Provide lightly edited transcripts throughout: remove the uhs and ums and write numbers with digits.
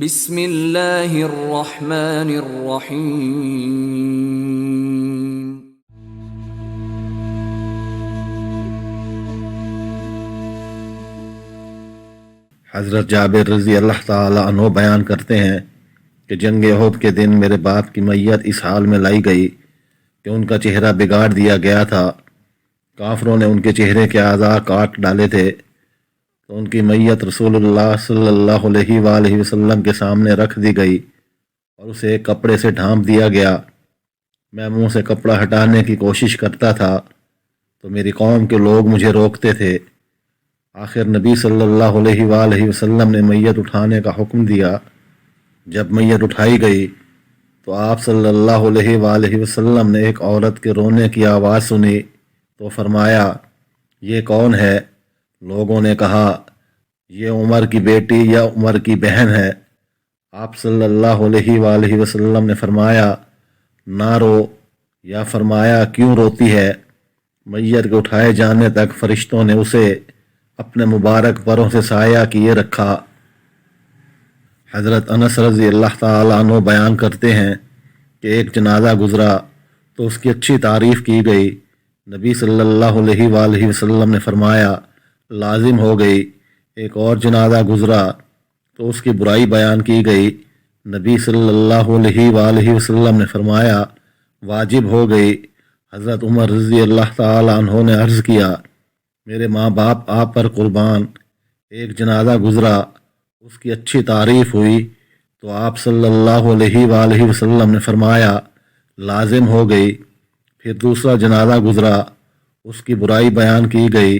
بسم اللہ الرحمن الرحیم۔ حضرت جابر رضی اللہ تعالی عنہ بیان کرتے ہیں کہ جنگ احد کے دن میرے باپ کی میت اس حال میں لائی گئی کہ ان کا چہرہ بگاڑ دیا گیا تھا۔ کافروں نے ان کے چہرے کے اعضاء کاٹ ڈالے تھے، تو ان کی میت رسول اللہ صلی اللہ علیہ وآلہ وسلم کے سامنے رکھ دی گئی اور اسے ایک کپڑے سے ڈھانپ دیا گیا۔ میں منہ سے کپڑا ہٹانے کی کوشش کرتا تھا تو میری قوم کے لوگ مجھے روکتے تھے۔ آخر نبی صلی اللہ علیہ وآلہ وسلم نے میت اٹھانے کا حکم دیا۔ جب میت اٹھائی گئی تو آپ صلی اللہ علیہ وآلہ وسلم نے ایک عورت کے رونے کی آواز سنی تو فرمایا، یہ کون ہے؟ لوگوں نے کہا، یہ عمر کی بیٹی یا عمر کی بہن ہے۔ آپ صلی اللہ علیہ وآلہ وسلم نے فرمایا، نہ رو، یا فرمایا کیوں روتی ہے؟ میت کے اٹھائے جانے تک فرشتوں نے اسے اپنے مبارک پروں سے سایہ کیے رکھا۔ حضرت انس رضی اللہ تعالی عنہ بیان کرتے ہیں کہ ایک جنازہ گزرا تو اس کی اچھی تعریف کی گئی۔ نبی صلی اللہ علیہ وآلہ وسلم نے فرمایا، لازم ہو گئی۔ ایک اور جنازہ گزرا تو اس کی برائی بیان کی گئی۔ نبی صلی اللہ علیہ وآلہ وسلم نے فرمایا، واجب ہو گئی۔ حضرت عمر رضی اللہ تعالی عنہ نے عرض کیا، میرے ماں باپ آپ پر قربان، ایک جنازہ گزرا، اس کی اچھی تعریف ہوئی تو آپ صلی اللہ علیہ وآلہ وسلم نے فرمایا، لازم ہو گئی۔ پھر دوسرا جنازہ گزرا، اس کی برائی بیان کی گئی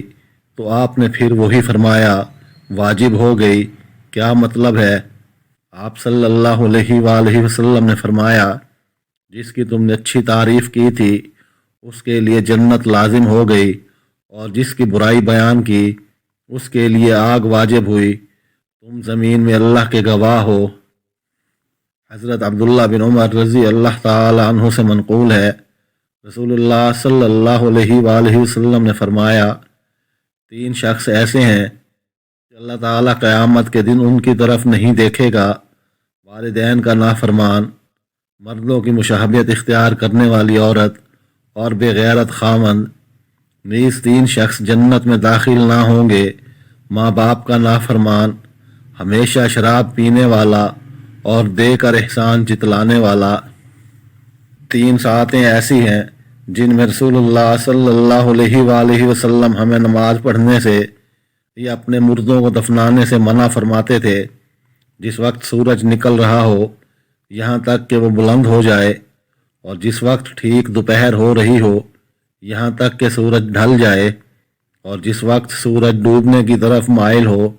تو آپ نے پھر وہی فرمایا، واجب ہو گئی۔ کیا مطلب ہے؟ آپ صلی اللہ علیہ وآلہ وسلم نے فرمایا، جس کی تم نے اچھی تعریف کی تھی اس کے لیے جنت لازم ہو گئی، اور جس کی برائی بیان کی اس کے لیے آگ واجب ہوئی۔ تم زمین میں اللہ کے گواہ ہو۔ حضرت عبداللہ بن عمر رضی اللہ تعالی عنہ سے منقول ہے، رسول اللہ صلی اللہ علیہ وآلہ وسلم نے فرمایا، تین شخص ایسے ہیں کہ اللہ تعالیٰ قیامت کے دن ان کی طرف نہیں دیکھے گا: والدین کا نافرمان، مردوں کی مشابہت اختیار کرنے والی عورت، اور بے غیرت خامند۔ نیز تین شخص جنت میں داخل نہ ہوں گے: ماں باپ کا نافرمان، ہمیشہ شراب پینے والا، اور دے کر احسان جتلانے والا۔ تین ساعتیں ایسی ہیں جن میں رسول اللہ صلی اللہ علیہ وآلہ وسلم ہمیں نماز پڑھنے سے یا اپنے مردوں کو دفنانے سے منع فرماتے تھے۔ جس وقت سورج نکل رہا ہو یہاں تک کہ وہ بلند ہو جائے، اور جس وقت ٹھیک دوپہر ہو رہی ہو یہاں تک کہ سورج ڈھل جائے، اور جس وقت سورج ڈوبنے کی طرف مائل ہو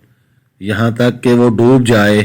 یہاں تک کہ وہ ڈوب جائے۔